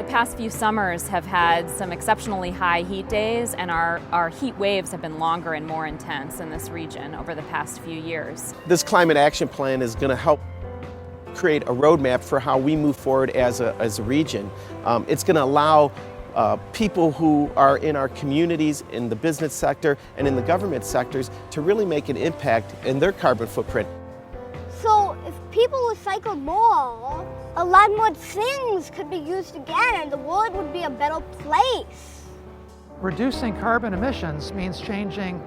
past few summers have had some exceptionally high heat days, and our heat waves have been longer and more intense in this region over the past few years. This climate action plan is going to help create a roadmap for how we move forward as a region. It's going to allow people who are in our communities, in the business sector and in the government sectors to really make an impact in their carbon footprint. So if people recycled more, a lot more things could be used again and the world would be a better place. Reducing carbon emissions means changing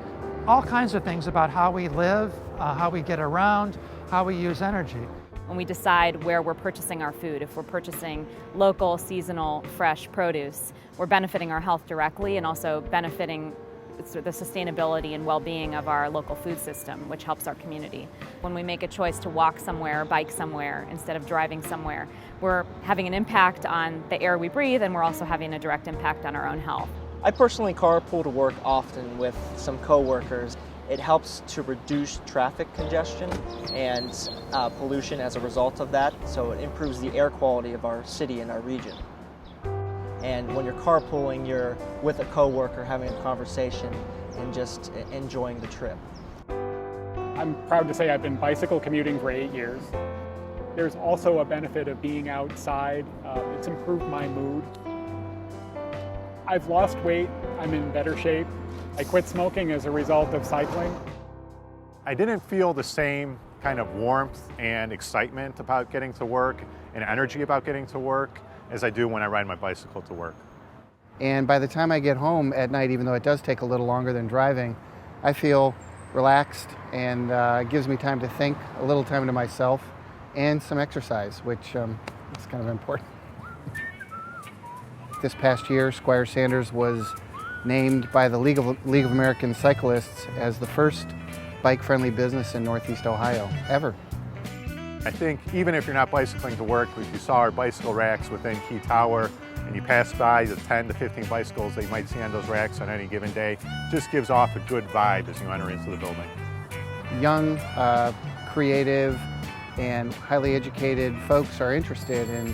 all kinds of things about how we live, how we get around, how we use energy. When we decide where we're purchasing our food, if we're purchasing local, seasonal, fresh produce, we're benefiting our health directly and also benefiting the sustainability and well-being of our local food system, which helps our community. When we make a choice to walk somewhere, bike somewhere, instead of driving somewhere, we're having an impact on the air we breathe, and we're also having a direct impact on our own health. I personally carpool to work often with some coworkers. It helps to reduce traffic congestion and pollution as a result of that, so it improves the air quality of our city and our region. And when you're carpooling, you're with a coworker having a conversation and just enjoying the trip. I'm proud to say I've been bicycle commuting for 8 years. There's also a benefit of being outside. It's improved my mood. I've lost weight. I'm in better shape. I quit smoking as a result of cycling. I didn't feel the same kind of warmth and excitement about getting to work and energy about getting to work as I do when I ride my bicycle to work. And by the time I get home at night, even though it does take a little longer than driving, I feel relaxed and it gives me time to think, a little time to myself, and some exercise, which is kind of important. This past year, Squire Sanders was named by the League of American Cyclists as the first bike-friendly business in Northeast Ohio, ever. I think even if you're not bicycling to work, if you saw our bicycle racks within Key Tower and you pass by the 10 to 15 bicycles that you might see on those racks on any given day, just gives off a good vibe as you enter into the building. Young, creative, and highly educated folks are interested in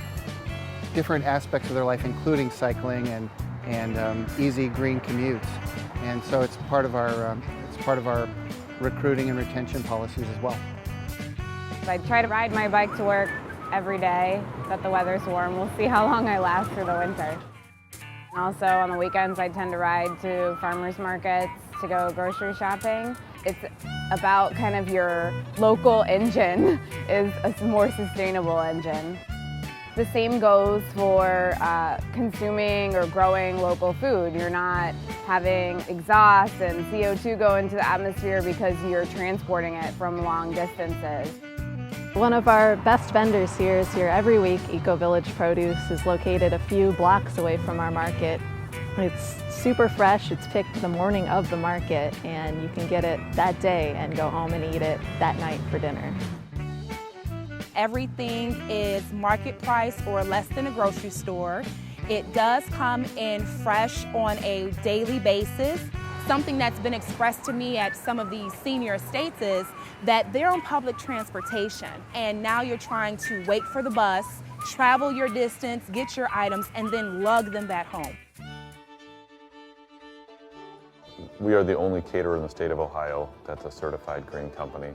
different aspects of their life, including cycling and easy green commutes. And so it's part of our recruiting and retention policies as well. I try to ride my bike to work every day, but the weather's warm. We'll see how long I last through the winter. Also on the weekends I tend to ride to farmers markets to go grocery shopping. It's about kind of your local engine is a more sustainable engine. The same goes for consuming or growing local food. You're not having exhaust and CO2 go into the atmosphere because you're transporting it from long distances. One of our best vendors here is here every week. Eco Village Produce is located a few blocks away from our market. It's super fresh. It's picked the morning of the market, and you can get it that day and go home and eat it that night for dinner. Everything is market price or less than a grocery store. It does come in fresh on a daily basis. Something that's been expressed to me at some of these senior estates is that they're on public transportation, and now you're trying to wait for the bus, travel your distance, get your items, and then lug them back home. We are the only caterer in the state of Ohio that's a certified green company.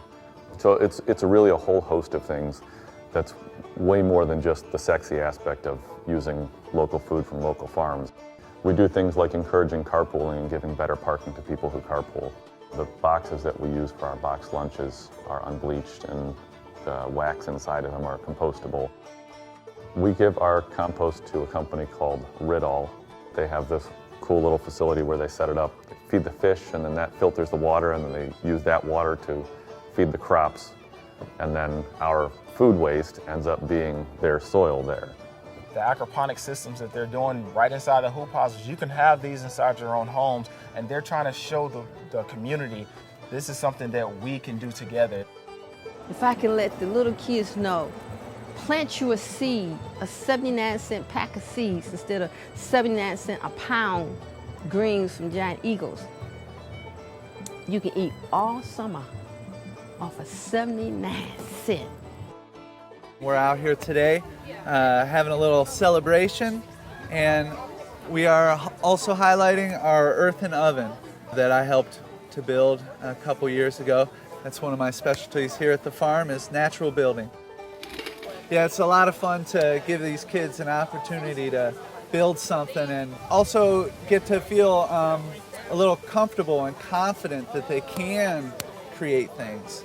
So it's really a whole host of things that's way more than just the sexy aspect of using local food from local farms. We do things like encouraging carpooling and giving better parking to people who carpool. The boxes that we use for our box lunches are unbleached and the wax inside of them are compostable. We give our compost to a company called Ridall. They have this cool little facility where they set it up, feed the fish, and then that filters the water, and then they use that water to feed the crops. And then our food waste ends up being their soil there. The aquaponic systems that they're doing right inside the hoop houses, you can have these inside your own homes, and they're trying to show the community this is something that we can do together. If I can let the little kids know, plant you a seed, a 79-cent pack of seeds instead of 79-cent a pound greens from Giant Eagles. You can eat all summer off of 79 cents. We're out here today having a little celebration And we are also highlighting our earthen oven that I helped to build a couple years ago. That's one of my specialties here at the farm, is natural building. Yeah, it's a lot of fun to give these kids an opportunity to build something and also get to feel a little comfortable and confident that they can create things.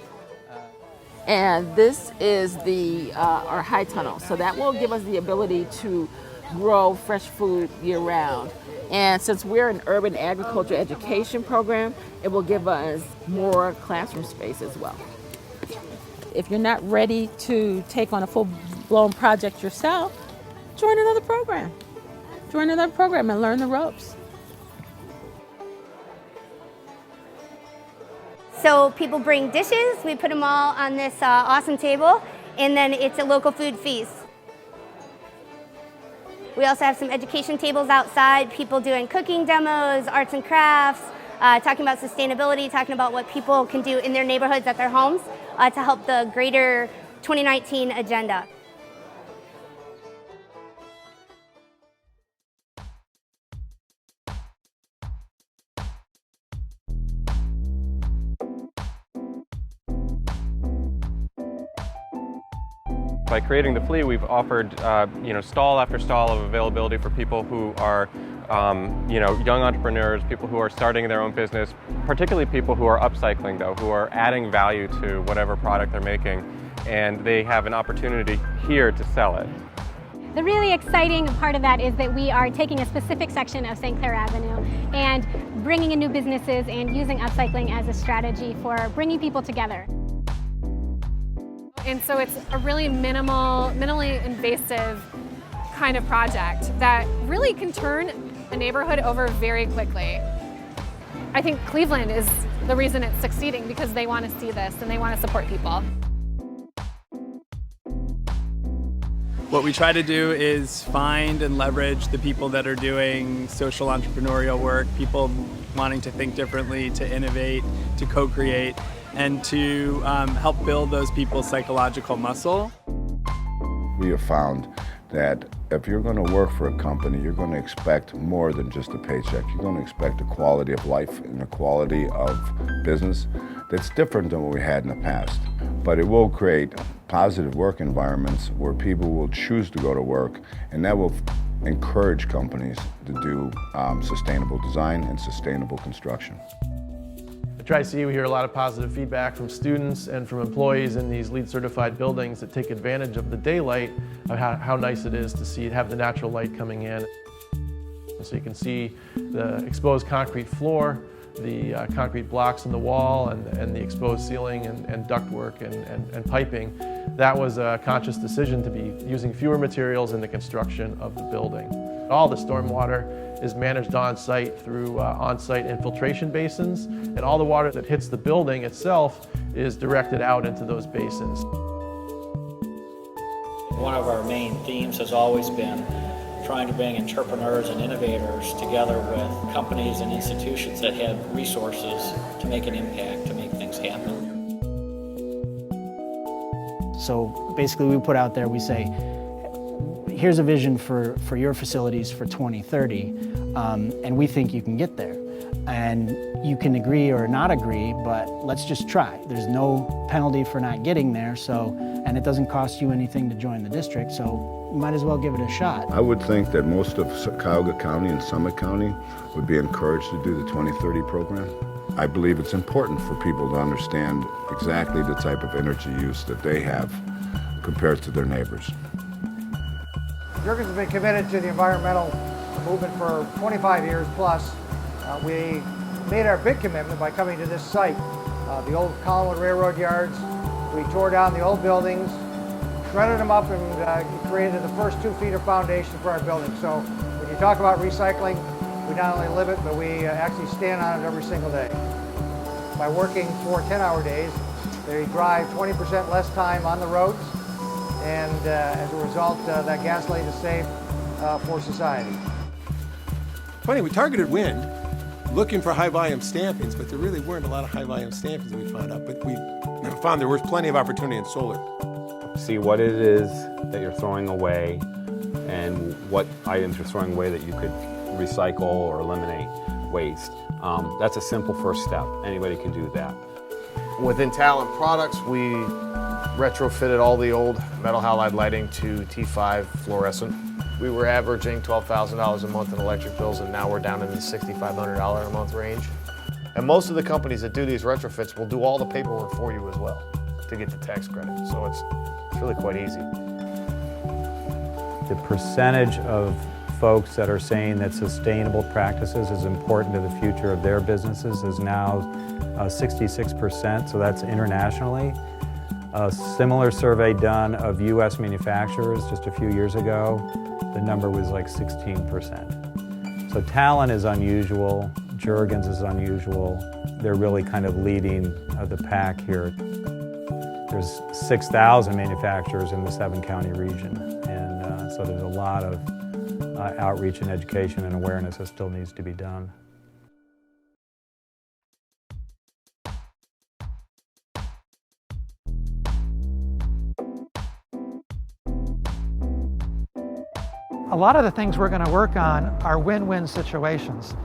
And this is our high tunnel, so that will give us the ability to grow fresh food year-round. And since we're an urban agriculture education program, it will give us more classroom space as well. If you're not ready to take on a full-blown project yourself, join another program. Join another program and learn the ropes. So people bring dishes, we put them all on this awesome table, and then it's a local food feast. We also have some education tables outside, people doing cooking demos, arts and crafts, talking about sustainability, talking about what people can do in their neighborhoods at their homes to help the greater 2019 agenda. By creating the flea, we've offered stall after stall of availability for people who are young entrepreneurs, people who are starting their own business, particularly people who are upcycling though, who are adding value to whatever product they're making, and they have an opportunity here to sell it. The really exciting part of that is that we are taking a specific section of St. Clair Avenue and bringing in new businesses and using upcycling as a strategy for bringing people together. And so it's a really minimally invasive kind of project that really can turn a neighborhood over very quickly. I think Cleveland is the reason it's succeeding, because they want to see this and they want to support people. What we try to do is find and leverage the people that are doing social entrepreneurial work, people wanting to think differently, to innovate, to co-create, and to help build those people's psychological muscle. We have found that if you're going to work for a company, you're going to expect more than just a paycheck. You're going to expect a quality of life and a quality of business that's different than what we had in the past. But it will create positive work environments where people will choose to go to work, and that will encourage companies to do sustainable design and sustainable construction. At Tri-C, we hear a lot of positive feedback from students and from employees in these LEED certified buildings that take advantage of the daylight, of how nice it is to have the natural light coming in. So you can see the exposed concrete floor, the concrete blocks in the wall, and the exposed ceiling and ductwork and piping. That was a conscious decision to be using fewer materials in the construction of the building. All the stormwater is managed on-site through on-site infiltration basins, and all the water that hits the building itself is directed out into those basins. One of our main themes has always been trying to bring entrepreneurs and innovators together with companies and institutions that have resources to make an impact, to make things happen. So basically we put out there, we say, here's a vision for your facilities for 2030, and we think you can get there. And you can agree or not agree, but let's just try. There's no penalty for not getting there, and it doesn't cost you anything to join the district, so you might as well give it a shot. I would think that most of Cuyahoga County and Summit County would be encouraged to do the 2030 program. I believe it's important for people to understand exactly the type of energy use that they have compared to their neighbors. Jurgens has been committed to the environmental movement for 25 years plus. We made our big commitment by coming to this site, the old Collinwood Railroad yards. We tore down the old buildings, shredded them up, and created the first 2 feet of foundation for our building. So when you talk about recycling, we not only live it, but we actually stand on it every single day. By working 4 10-hour days, they drive 20% less time on the roads, and as a result, that gasoline is saved for society. Funny, we targeted wind, looking for high-volume stampings, but there really weren't a lot of high-volume stampings that we found out, but we found there was plenty of opportunity in solar. See what it is that you're throwing away, and what items you're throwing away that you could recycle or eliminate waste. That's a simple first step. Anybody can do that. Within Talent Products, we retrofitted all the old metal halide lighting to T5 fluorescent. We were averaging $12,000 a month in electric bills, and now we're down in the $6,500 a month range. And most of the companies that do these retrofits will do all the paperwork for you as well to get the tax credit. So it's really quite easy. The percentage of folks that are saying that sustainable practices is important to the future of their businesses is now 66%, so that's internationally. A similar survey done of US manufacturers just a few years ago, the number was like 16%. So Talent is unusual, Jergens is unusual. They're really kind of leading the pack here. There's 6,000 manufacturers in the 7-county region, and so there's a lot of outreach and education and awareness that still needs to be done. A lot of the things we're going to work on are win-win situations.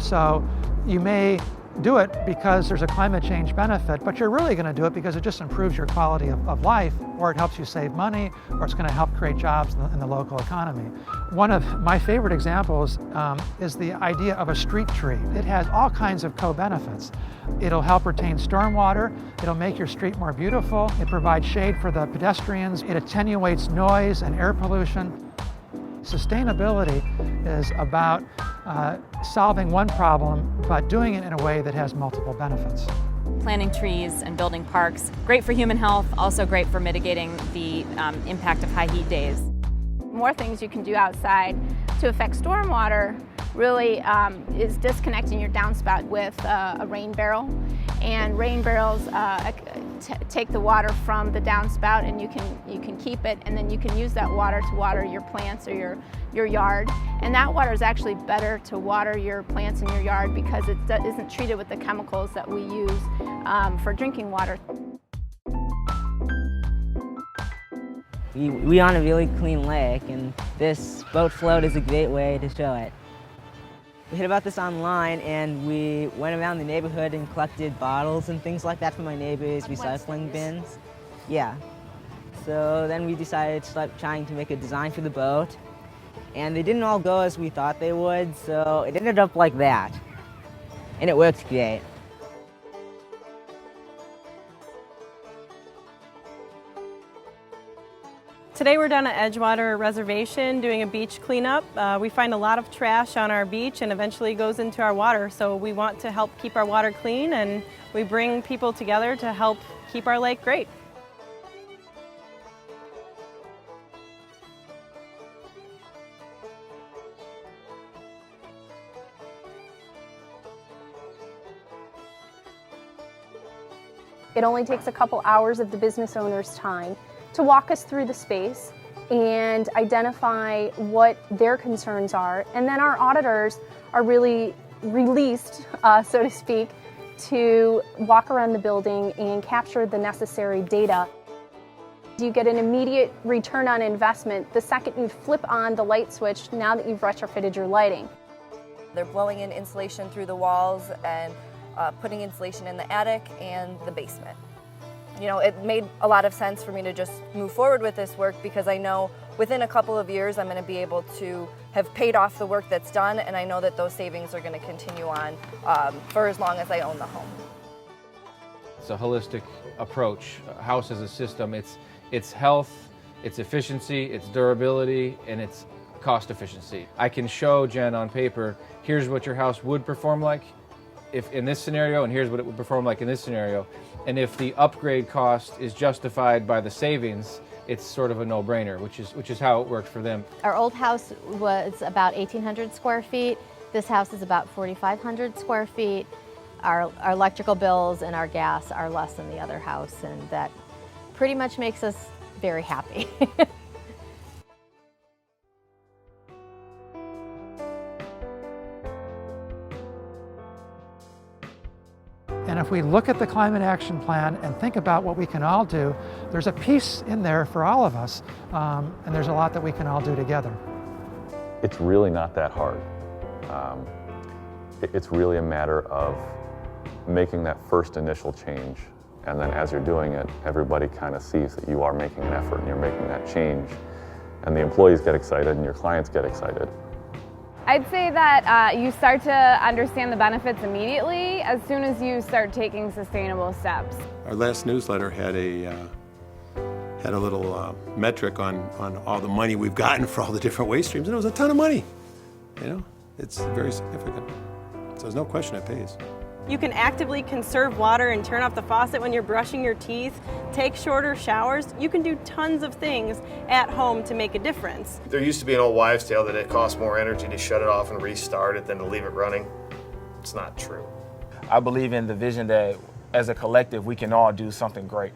So you may do it because there's a climate change benefit, but you're really going to do it because it just improves your quality of life, or it helps you save money, or it's going to help create jobs in the local economy. One of my favorite examples is the idea of a street tree. It has all kinds of co-benefits. It'll help retain stormwater, it'll make your street more beautiful, it provides shade for the pedestrians, it attenuates noise and air pollution. Sustainability is about solving one problem, but doing it in a way that has multiple benefits. Planting trees and building parks, great for human health, also great for mitigating the impact of high heat days. More things you can do outside to affect stormwater really is disconnecting your downspout with a rain barrel. And rain barrels take the water from the downspout, and you can keep it, and then you can use that water to water your plants or your yard. And that water is actually better to water your plants in your yard because it isn't treated with the chemicals that we use for drinking water. We on a really clean lake, and this boat float is a great way to show it. We heard about this online, and we went around the neighborhood and collected bottles and things like that from my neighbors' recycling bins. Yeah. So then we decided to start trying to make a design for the boat, and they didn't all go as we thought they would, so it ended up like that. And it worked great. Today we're down at Edgewater Reservation doing a beach cleanup. We find a lot of trash on our beach and eventually goes into our water, so we want to help keep our water clean, and we bring people together to help keep our lake great. It only takes a couple hours of the business owner's time to walk us through the space and identify what their concerns are. And then our auditors are really released, so to speak, to walk around the building and capture the necessary data. You get an immediate return on investment the second you flip on the light switch now that you've retrofitted your lighting. They're blowing in insulation through the walls and putting insulation in the attic and the basement. You know, it made a lot of sense for me to just move forward with this work because I know within a couple of years I'm going to be able to have paid off the work that's done, and I know that those savings are going to continue on for as long as I own the home. It's a holistic approach. A house is a system. It's health, it's efficiency, it's durability, and it's cost efficiency. I can show Jen on paper, here's what your house would perform like if in this scenario, and here's what it would perform like in this scenario. And if the upgrade cost is justified by the savings, it's sort of a no-brainer, which is how it worked for them. Our old house was about 1,800 square feet. This house is about 4,500 square feet. Our electrical bills and our gas are less than the other house, and that pretty much makes us very happy. In And if we look at the climate action plan and think about what we can all do, there's a piece in there for all of us, and there's a lot that we can all do together. It's really not that hard. It's really a matter of making that first initial change, and then as you're doing it, everybody kind of sees that you are making an effort and you're making that change, and the employees get excited and your clients get excited. I'd say that you start to understand the benefits immediately as soon as you start taking sustainable steps. Our last newsletter had a little metric on all the money we've gotten for all the different waste streams, and it was a ton of money. You know, it's very significant. So there's no question it pays. You can actively conserve water and turn off the faucet when you're brushing your teeth, take shorter showers. You can do tons of things at home to make a difference. There used to be an old wives' tale that it costs more energy to shut it off and restart it than to leave it running. It's not true. I believe in the vision that as a collective we can all do something great.